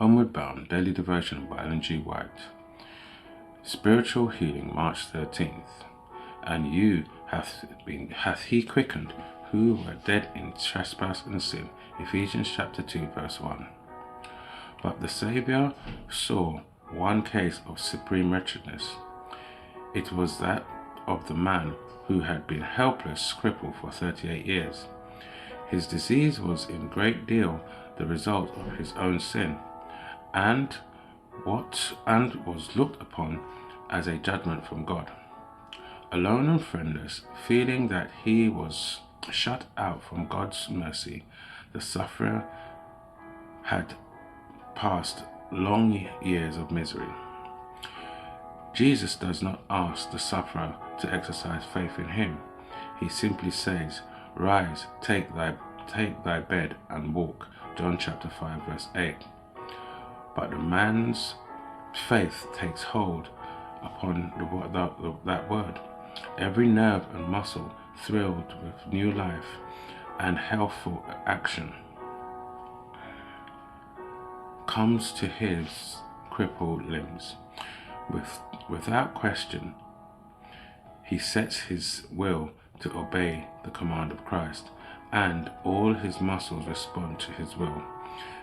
Homeward Bound Daily Devotional by Ellen G. White. Spiritual Healing, March 13th. And you hath he quickened, who were dead in trespass and sin. Ephesians chapter 2 verse 1. But the Saviour saw one case of supreme wretchedness. It was that of the man who had been helpless, crippled for 38 years. His disease was in great deal the result of his own sin, and was looked upon as a judgment from God. Alone and friendless, feeling that he was shut out from God's mercy, the sufferer had passed long years of misery. Jesus does not ask the sufferer to exercise faith in him. He simply says, "Rise, take thy bed and walk." John chapter 5 verse 8. But the man's faith takes hold upon that word. Every nerve and muscle thrilled with new life and healthful action comes to his crippled limbs. Without question, he sets his will to obey the command of Christ, and all his muscles respond to his will.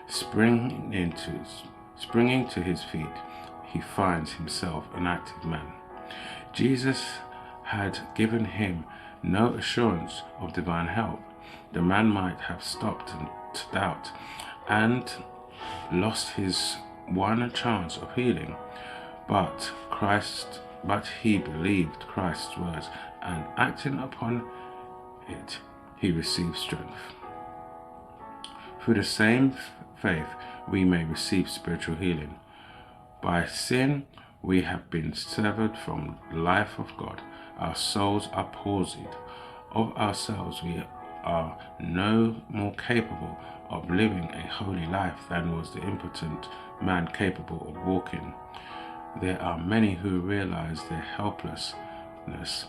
Springing to his feet, he finds himself an active man. Jesus had given him no assurance of divine help. The man might have stopped to doubt and lost his one chance of healing, but he believed Christ's words, and acting upon it, he received strength. Through the same faith, we may receive spiritual healing. By sin, we have been severed from the life of God. Our souls are palsied. Of ourselves, we are no more capable of living a holy life than was the impotent man capable of walking. There are many who realize their helplessness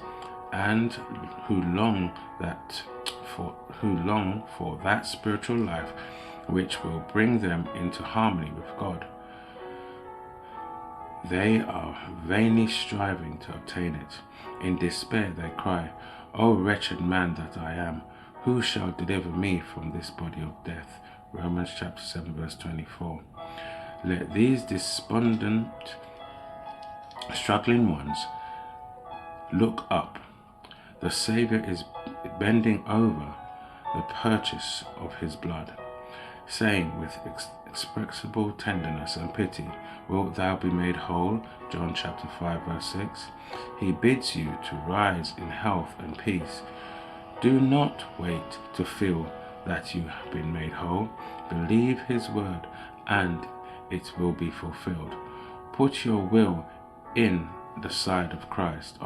and who long for that spiritual life which will bring them into harmony with God. They are vainly striving to obtain it. In despair they cry, "O wretched man that I am, who shall deliver me from this body of death?" Romans chapter 7 verse 24. Let these despondent, struggling ones look up. The Saviour is bending over the purchase of his blood, saying with inexpressible tenderness and pity, "Wilt thou be made whole?" John chapter 5 verse 6. He bids you to rise in health and peace. Do not wait to feel that you have been made whole. Believe his word and it will be fulfilled. Put your will on the side of Christ.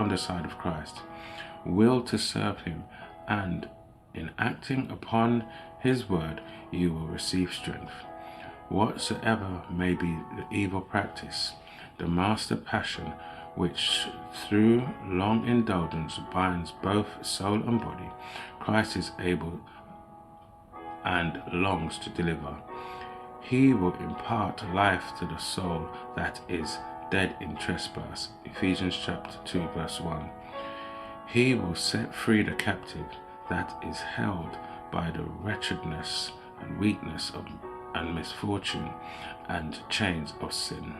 Will to serve him, and in acting upon his word you will receive strength. Whatsoever may be the evil practice, the master passion which through long indulgence binds both soul and body, Christ is able and longs to deliver. He will impart life to the soul that is dead in trespass. Ephesians chapter 2 verse 1. He will set free the captive that is held by the wretchedness and weakness and misfortune and chains of sin.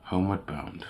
Homeward Bound.